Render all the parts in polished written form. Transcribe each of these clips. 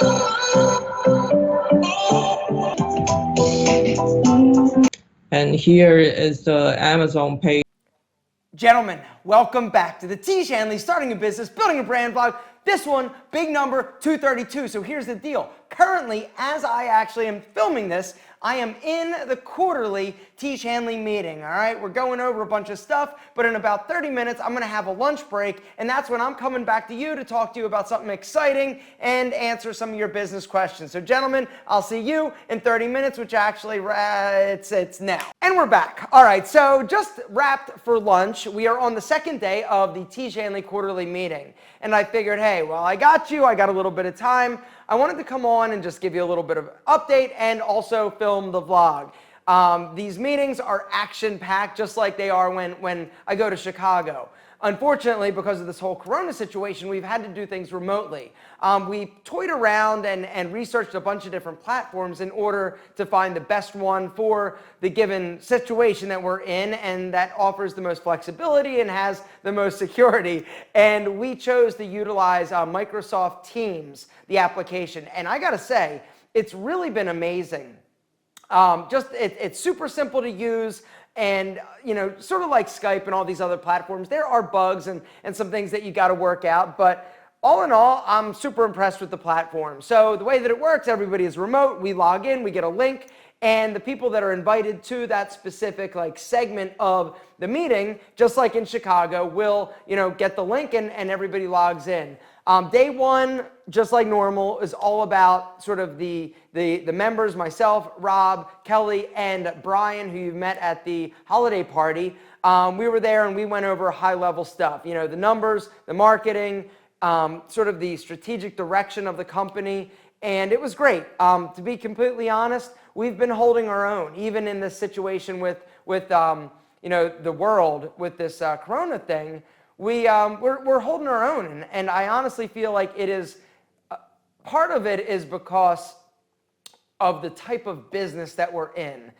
And here is the Amazon page. Gentlemen, welcome back to the Tiege Hanley Starting a Business, Building a Brand vlog. This one, big number 232. So here's the deal. Currently, as I actually am filming this, I am in the quarterly Tiege Hanley meeting, all right? We're going over a bunch of stuff, but in about 30 minutes, I'm gonna have a lunch break, and that's when I'm coming back to you to talk to you about something exciting and answer some of your business questions. So gentlemen, I'll see you in 30 minutes, which actually, it's now. And we're back. All right, so just wrapped for lunch. We are on the second day of the Tiege Hanley quarterly meeting. And I figured, hey, well, I got you. I got a little bit of time. I wanted to come on and just give you a little bit of update and also film the vlog. These meetings are action-packed, just like they are when I go to Chicago. Unfortunately, because of this whole Corona situation, we've had to do things remotely. We toyed around and researched a bunch of different platforms in order to find the best one for the given situation that we're in and that offers the most flexibility and has the most security. And we chose to utilize Microsoft Teams, the application. And I gotta say, it's really been amazing. It's super simple to use. And, you know, sort of like Skype and all these other platforms, there are bugs and some things that you got to work out. But all in all, I'm super impressed with the platform. So the way that it works, everybody is remote. We log in, we get a link, and the people that are invited to that specific like segment of the meeting, just like in Chicago, will, you know, get the link and everybody logs in. Day one, just like normal, is all about sort of the members, myself, Rob, Kelley, and Brian, who you've met at the holiday party. We were there and we went over high-level stuff. You know, the numbers, the marketing, sort of the strategic direction of the company, and it was great. To be completely honest, we've been holding our own, even in this situation with you know, the world with this Corona thing. We're holding our own, and I honestly feel like it is part of it is because of the type of business that we're in.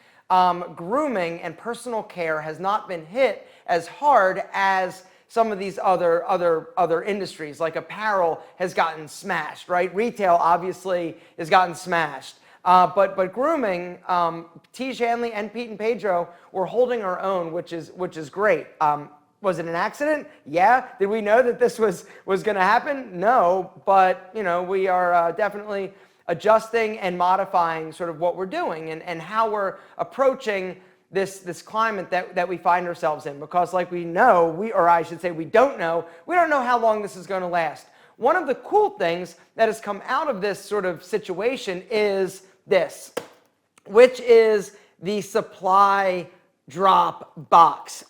Grooming and personal care has not been hit as hard as some of these other industries, like apparel has gotten smashed, right? Retail obviously has gotten smashed. But grooming, Tiege Hanley and Pete and Pedro were holding our own, which is great. Was it an accident? Yeah. Did we know that this was going to happen? No. But, you know, we are definitely adjusting and modifying sort of what we're doing and how we're approaching this climate that we find ourselves in. Because like we know, or I should say we don't know how long this is going to last. One of the cool things that has come out of this sort of situation is this, which is the supply drop box.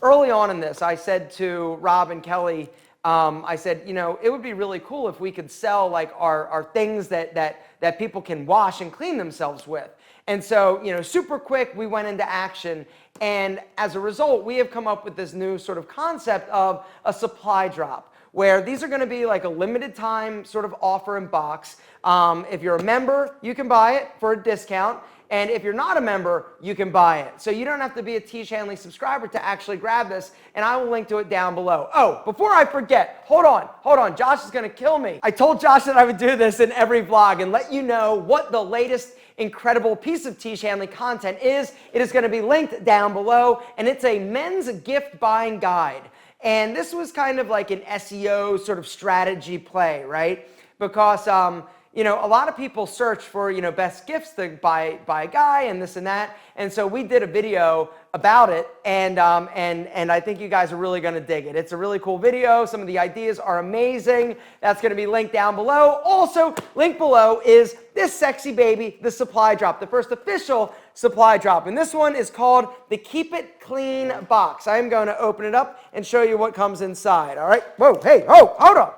Early on in this, I said to Rob and Kelley, I said, you know, it would be really cool if we could sell like our things that people can wash and clean themselves with. And so, you know, super quick, we went into action. And as a result, we have come up with this new sort of concept of a supply drop, where these are going to be like a limited time sort of offer and box. If you're a member, you can buy it for a discount. And if you're not a member, you can buy it. So you don't have to be a Tiege Hanley subscriber to actually grab this, and I will link to it down below. Oh, before I forget, hold on, Josh is gonna kill me. I told Josh that I would do this in every vlog and let you know what the latest incredible piece of Tiege Hanley content is. It is gonna be linked down below, and it's a men's gift buying guide. And this was kind of like an SEO sort of strategy play, right? Because, you know, a lot of people search for, you know, best gifts to buy a guy and this and that. And so we did a video about it, and I think you guys are really going to dig it. It's a really cool video. Some of the ideas are amazing. That's going to be linked down below. Also, linked below is this sexy baby, the supply drop, the first official supply drop. And this one is called the Keep It Clean box. I am going to open it up and show you what comes inside. All right. Whoa, hey, oh, hold on.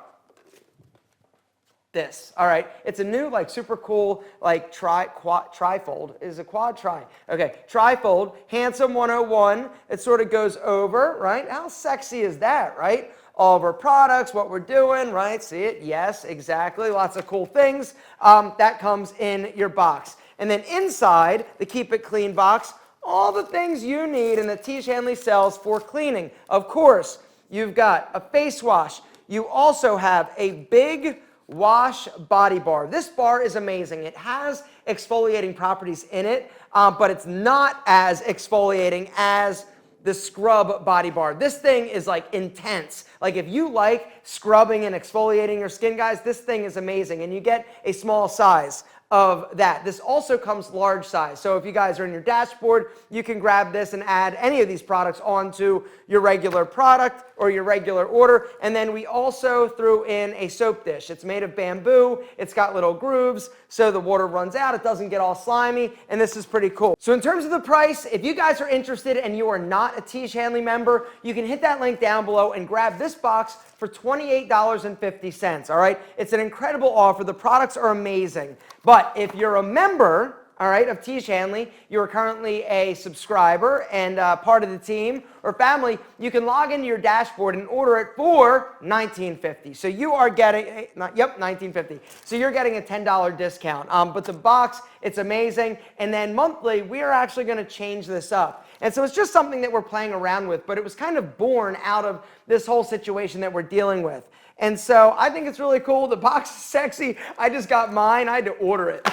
This. All right. It's a new, like, super cool, like, trifold. Is a quad tri? Okay. Trifold. Handsome 101. It sort of goes over, right? How sexy is that, right? All of our products, what we're doing, right? See it? Yes, exactly. Lots of cool things. That comes in your box. And then inside the Keep It Clean box, all the things you need and that Tiege Hanley sells for cleaning. Of course, you've got a face wash. You also have a big Wash Body Bar. This bar is amazing. It has exfoliating properties in it, but it's not as exfoliating as the Scrub Body Bar. This thing is like intense. Like if you like scrubbing and exfoliating your skin, guys, this thing is amazing. And you get a small size of that. This also comes large size. So if you guys are in your dashboard, you can grab this and add any of these products onto your regular product or your regular order. And then we also threw in a soap dish. It's made of bamboo. It's got little grooves so the water runs out. It doesn't get all slimy. And this is pretty cool. So in terms of the price, if you guys are interested and you are not a Tiege Hanley member, you can hit that link down below and grab this box for $28.50. All right. It's an incredible offer. The products are amazing. But if you're a member, all right, of Tiege Hanley, you're currently a subscriber and part of the team or family, you can log into your dashboard and order it for $19.50. So you are getting, $19.50. So you're getting a $10 discount. But the box, it's amazing. And then monthly, we are actually going to change this up. And so it's just something that we're playing around with, but it was kind of born out of this whole situation that we're dealing with. And so I think it's really cool. The box is sexy. I just got mine. I had to order it.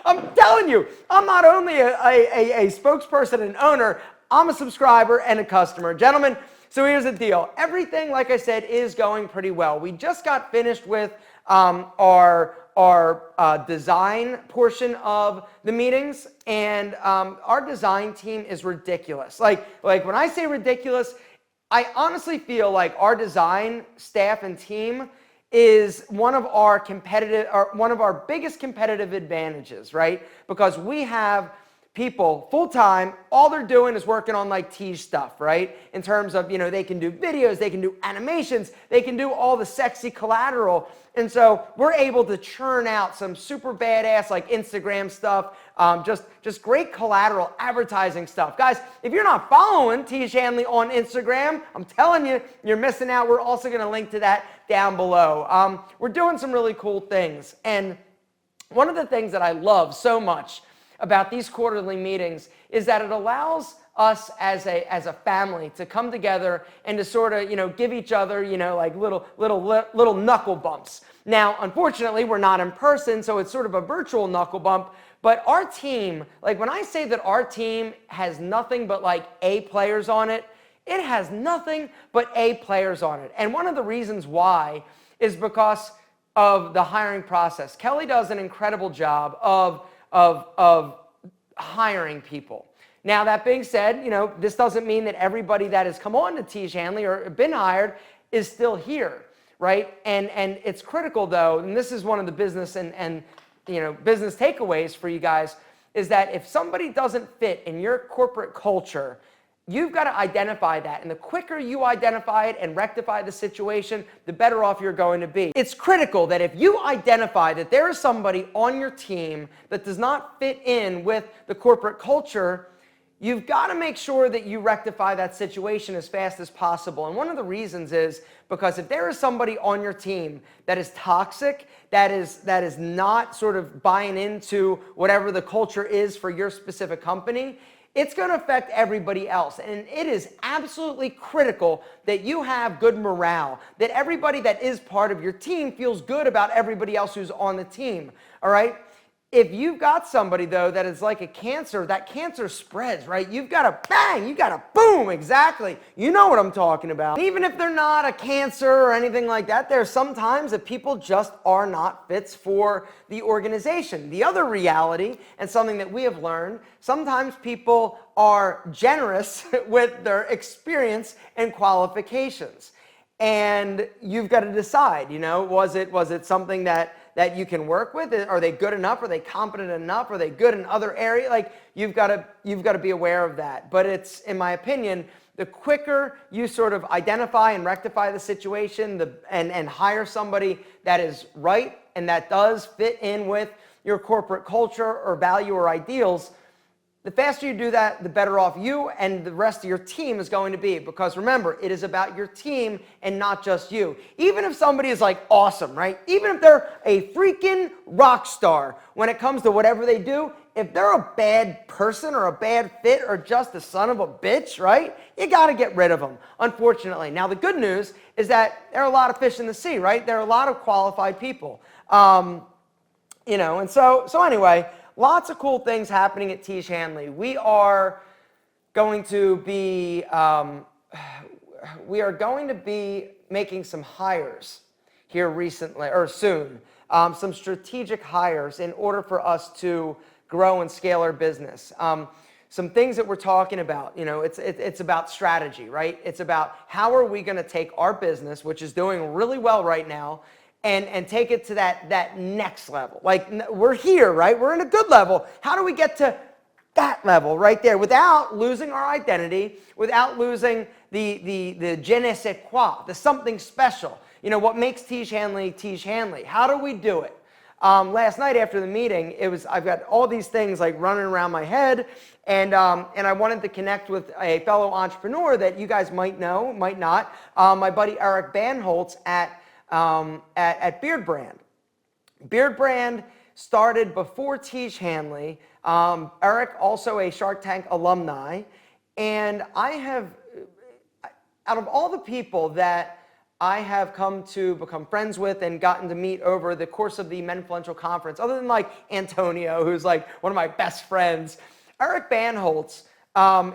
I'm telling you, I'm not only a spokesperson and owner, I'm a subscriber and a customer. Gentlemen, so here's the deal. Everything, like I said, is going pretty well. We just got finished with our design portion of the meetings, and our design team is ridiculous. Like when I say ridiculous, I honestly feel like our design staff and team is one of our biggest competitive advantages, right? Because we have people full-time, all they're doing is working on like Tiege stuff, right? In terms of, they can do videos, they can do animations, they can do all the sexy collateral. And so we're able to churn out some super badass like Instagram stuff, just great collateral advertising stuff. Guys, if you're not following Tiege Hanley on Instagram, I'm telling you, you're missing out. We're also going to link to that down below. We're doing some really cool things. And one of the things that I love so much about these quarterly meetings is that it allows us as a family to come together and to sort of, give each other, like little knuckle bumps. Now, unfortunately, we're not in person, so it's sort of a virtual knuckle bump. But our team, like when I say that our team has nothing but like A players on it, it has nothing but A players on it. And one of the reasons why is because of the hiring process. Kelley does an incredible job of hiring people. Now, that being said, this doesn't mean that everybody that has come on to Tiege Hanley or been hired is still here, right? And it's critical, though, and this is one of the business and business takeaways for you guys, is that if somebody doesn't fit in your corporate culture, you've got to identify that. And the quicker you identify it and rectify the situation, the better off you're going to be. It's critical that if you identify that there is somebody on your team that does not fit in with the corporate culture, you've got to make sure that you rectify that situation as fast as possible. And one of the reasons is because if there is somebody on your team that is toxic, that is not sort of buying into whatever the culture is for your specific company, it's going to affect everybody else. And it is absolutely critical that you have good morale, that everybody that is part of your team feels good about everybody else who's on the team, all right? If you've got somebody, though, that is like a cancer, that cancer spreads, right? You've got to bang, you got to boom, exactly. You know what I'm talking about. And even if they're not a cancer or anything like that, there are some times that people just are not fits for the organization. The other reality, and something that we have learned, sometimes people are generous with their experience and qualifications. And you've got to decide, was it something that you can work with? Are they good enough? Are they competent enough? Are they good in other areas? Like you've got to be aware of that. But it's, in my opinion, the quicker you sort of identify and rectify the situation and hire somebody that is right and that does fit in with your corporate culture or value or ideals, the faster you do that, the better off you and the rest of your team is going to be. Because remember, it is about your team and not just you. Even if somebody is like awesome, right? Even if they're a freaking rock star when it comes to whatever they do, if they're a bad person or a bad fit or just a son of a bitch, right? You got to get rid of them, unfortunately. Now, the good news is that there are a lot of fish in the sea, right? There are a lot of qualified people. And so anyway, lots of cool things happening at Tiege Hanley. We are going to be making some hires here recently or soon, some strategic hires in order for us to grow and scale our business. Some things that we're talking about, it's about strategy, right? It's about how are we going to take our business, which is doing really well right now, and take it to that next level. Like, we're here, right? We're in a good level. How do we get to that level right there without losing our identity, without losing the je ne sais quoi, the something special? What makes Tiege Hanley Tiege Hanley? How do we do it? Last night after the meeting, I've got all these things like running around my head, and I wanted to connect with a fellow entrepreneur that you guys might know, might not. My buddy Eric Bandholz at Beardbrand. Beardbrand started before Tiege Hanley. Eric, also a Shark Tank alumni, and I have, out of all the people that I have come to become friends with and gotten to meet over the course of the Menfluential Conference, other than like Antonio, who's like one of my best friends, Eric Bandholz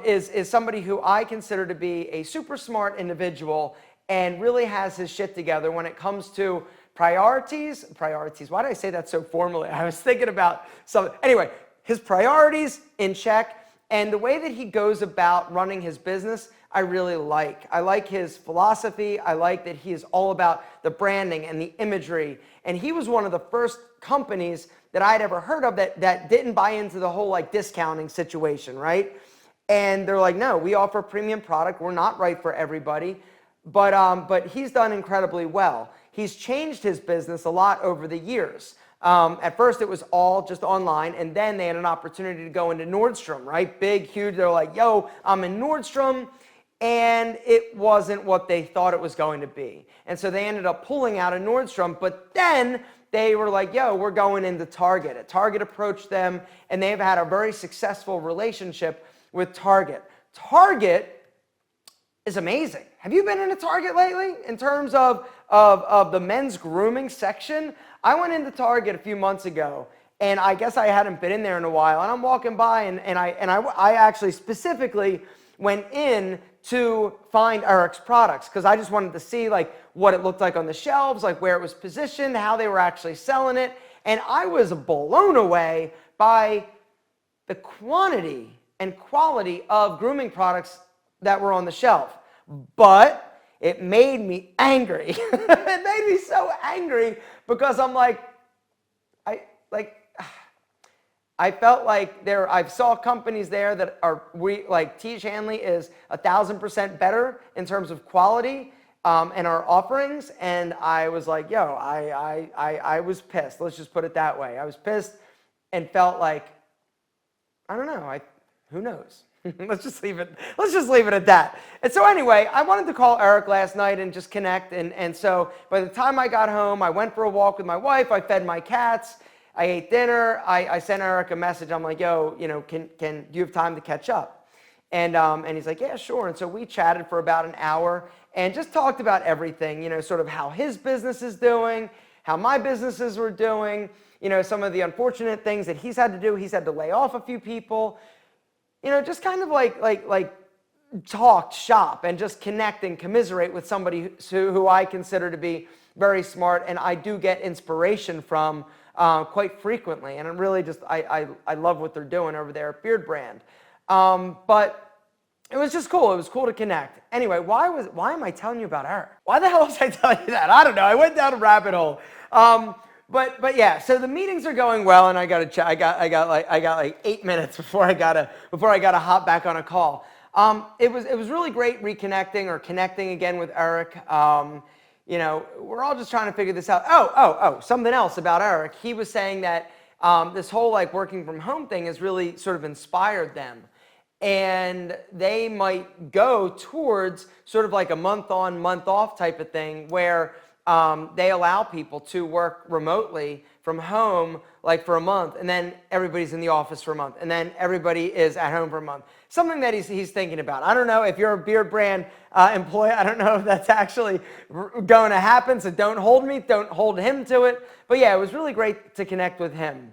is somebody who I consider to be a super smart individual and really has his shit together when it comes to priorities. Why did I say that so formally? I was thinking about something. Anyway, his priorities in check, and the way that he goes about running his business, I really like. I like his philosophy. I like that he is all about the branding and the imagery. And he was one of the first companies that I'd ever heard of that didn't buy into the whole like discounting situation, right? And they're like, no, we offer premium product. We're not right for everybody. But he's done incredibly well. He's changed his business a lot over the years. At first, it was all just online, and then they had an opportunity to go into Nordstrom, right? Big, huge. They're like, yo, I'm in Nordstrom. And it wasn't what they thought it was going to be. And so they ended up pulling out of Nordstrom, but then they were like, yo, we're going into Target. Target approached them, and they've had a very successful relationship with Target. Target is amazing. Have you been into Target lately in terms of the men's grooming section? I went into Target a few months ago, and I guess I hadn't been in there in a while, and I'm walking by, and I actually specifically went in to find Eric's products because I just wanted to see like what it looked like on the shelves, like where it was positioned, how they were actually selling it. And I was blown away by the quantity and quality of grooming products that were on the shelf. But it made me angry. It made me so angry because I'm like, I felt like I saw companies there that like Tiege Hanley is 1,000% better in terms of quality and our offerings. And I was like, yo, I was pissed. Let's just put it that way. I was pissed and felt like, I don't know, who knows? Let's just leave it at that. And so anyway, I wanted to call Eric last night and just connect. And so by the time I got home, I went for a walk with my wife. I fed my cats. I ate dinner. I sent Eric a message. I'm like, yo, do you have time to catch up? And he's like, yeah, sure. And so we chatted for about an hour and just talked about everything, sort of how his business is doing, how my businesses were doing, some of the unfortunate things that he's had to do. He's had to lay off a few people, just kind of like talk shop and just connect and commiserate with somebody who I consider to be very smart and I do get inspiration from quite frequently, and I'm really just I love what they're doing over there at Beardbrand. But it was just cool. It was cool to connect. Anyway, why am I telling you about Eric? Why the hell was I telling you that? I don't know. I went down a rabbit hole. But yeah. So the meetings are going well, and I got like 8 minutes before I gotta hop back on a call. It was really great reconnecting or connecting again with Eric. We're all just trying to figure this out. Oh, something else about Eric. He was saying that this whole like working from home thing has really sort of inspired them. And they might go towards sort of like a month on, month off type of thing where they allow people to work remotely from home like for a month, and then everybody's in the office for a month, and then everybody is at home for a month. Something that he's thinking about. I don't know if you're a Beardbrand employee. I don't know if that's actually going to happen, so don't hold him to it. But yeah, it was really great to connect with him.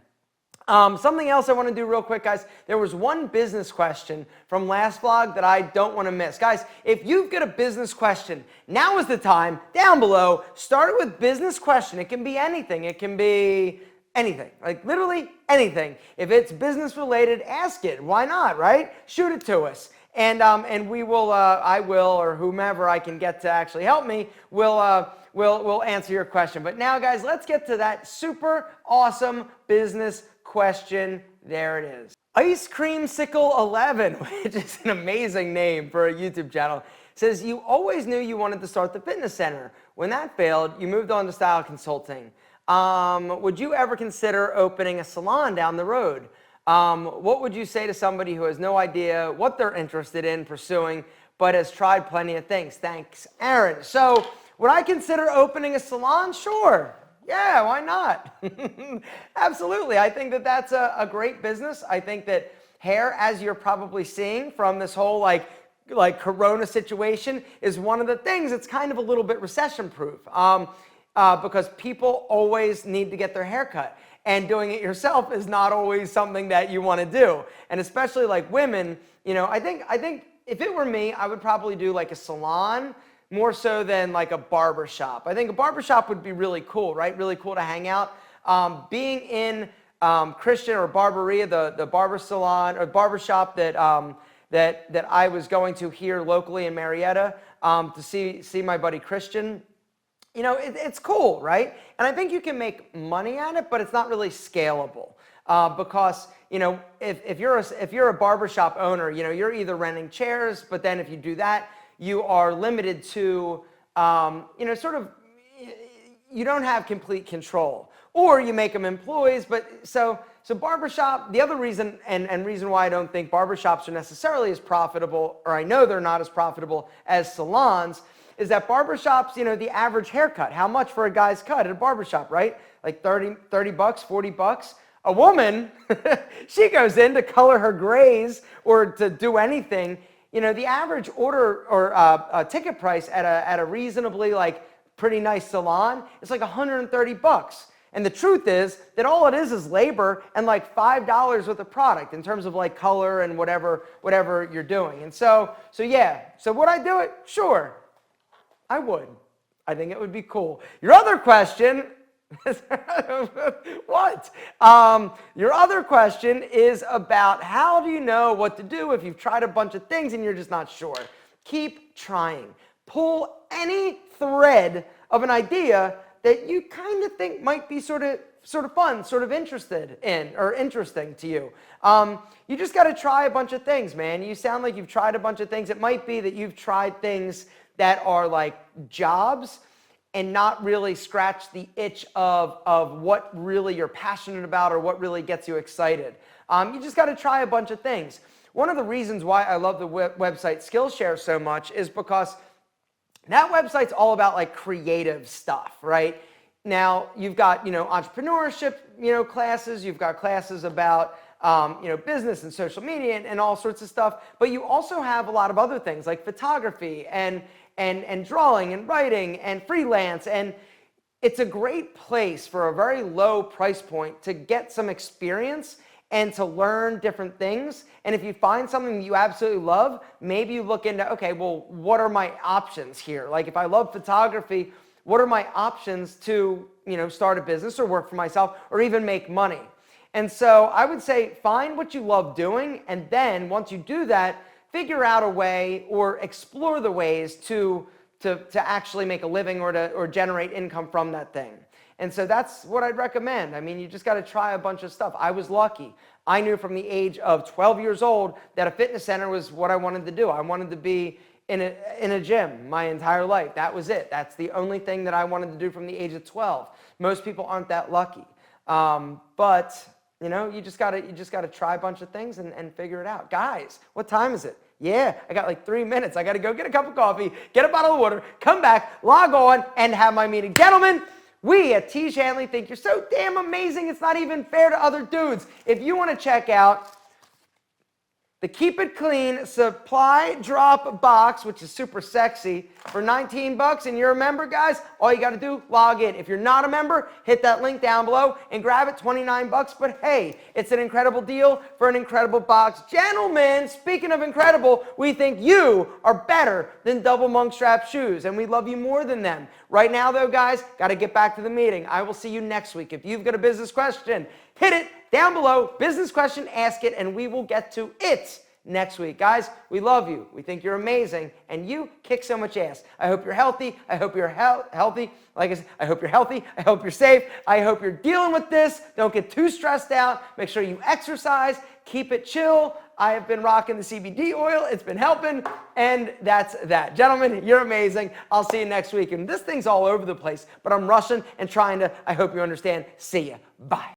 Something else I want to do real quick, guys. There was one business question from last vlog that I don't want to miss. Guys, if you've got a business question, now is the time. Down below, start it with business question. It can be anything. It can be anything, like literally anything. If it's business related, ask it. Why not, right? Shoot it to us. And we will, I will, or whomever I can get to actually help me, will answer your question. But now, guys, let's get to that super awesome business question. There it is. Ice Cream Sickle 11, which is an amazing name for a YouTube channel, says you always knew you wanted to start the fitness center. When that failed, you moved on to style consulting. Would you ever consider opening a salon down the road? What would you say to somebody who has no idea what they're interested in pursuing, but has tried plenty of things? Thanks, Aaron. So, would I consider opening a salon? Sure. Yeah, why not? Absolutely. I think that that's a great business. I think that hair, as you're probably seeing from this whole like Corona situation, is one of the things that's kind of a little bit recession proof. Because people always need to get their hair cut, and doing it yourself is not always something that you want to do. And especially like women, you know, I think if it were me, I would probably do like a salon more so than like a barber shop. I think a barber shop would be really cool, right? Really cool to hang out. Being in Christian or Barberia, the barber salon or barber shop that I was going to here locally in Marietta to see my buddy Christian. You know, it's cool, right? And I think you can make money at it, but it's not really scalable because, you know, if you're a barbershop owner, you know, you're either renting chairs, but then if you do that, you are limited to, you know, sort of, you don't have complete control, or you make them employees. But so barbershop, the other reason and reason why I don't think barbershops are necessarily as profitable, or I know they're not as profitable as salons, is that barbershops, you know, the average haircut, how much for a guy's cut at a barbershop, right? Like 30 bucks, 40 bucks. A woman, she goes in to color her grays or to do anything. You know, the average order or ticket price at a reasonably like pretty nice salon is like 130 bucks. And the truth is that all it is labor and like $5 worth of product in terms of like color and whatever you're doing. And so yeah, so would I do it? Sure. I would. I think it would be cool. Your other question, what? Your other question is about how do you know what to do if you've tried a bunch of things and you're just not sure? Keep trying. Pull any thread of an idea that you kind of think might be sort of fun, sort of interested in or interesting to you. You just got to try a bunch of things, man. You sound like you've tried a bunch of things. It might be that you've tried things that are like jobs and not really scratch the itch of what really you're passionate about or what really gets you excited. You just got to try a bunch of things. One of the reasons why I love the website Skillshare so much is because that website's all about like creative stuff, right? Now you've got, you know, entrepreneurship, you know, classes. You've got classes about you know, business and social media and all sorts of stuff. But you also have a lot of other things like photography and drawing and writing and freelance. And it's a great place for a very low price point to get some experience and to learn different things. And if you find something that you absolutely love, maybe you look into, okay, well, what are my options here? Like if I love photography, what are my options to, you know, start a business or work for myself or even make money? And so I would say find what you love doing, and then once you do that, figure out a way or explore the ways to actually make a living or generate income from that thing. And so that's what I'd recommend. I mean, you just got to try a bunch of stuff. I was lucky. I knew from the age of 12 years old that a fitness center was what I wanted to do. I wanted to be in a gym my entire life. That was it. That's the only thing that I wanted to do from the age of 12. Most people aren't that lucky. But you know, you just gotta try a bunch of things and figure it out. Guys, what time is it? Yeah, I got like 3 minutes. I gotta go get a cup of coffee, get a bottle of water, come back, log on, and have my meeting. Gentlemen, We at Tiege Hanley think you're so damn amazing, it's not even fair to other dudes. If you want to check out the Keep It Clean Supply Drop Box, which is super sexy, for 19 bucks, and you're a member, guys, all you got to do, log in. If you're not a member, hit that link down below and grab it, 29 bucks. But hey, it's an incredible deal for an incredible box. Gentlemen, speaking of incredible, we think you are better than double monk strap shoes, and we love you more than them. Right now, though, guys, got to get back to the meeting. I will see you next week. If you've got a business question, hit it down below, business question, ask it, and we will get to it next week. Guys, we love you. We think you're amazing, and you kick so much ass. I hope you're healthy. I hope you're healthy. Like I said, I hope you're healthy. I hope you're safe. I hope you're dealing with this. Don't get too stressed out. Make sure you exercise. Keep it chill. I have been rocking the CBD oil. It's been helping, and that's that. Gentlemen, you're amazing. I'll see you next week. And this thing's all over the place, but I'm rushing and trying to, I hope you understand. See ya. Bye.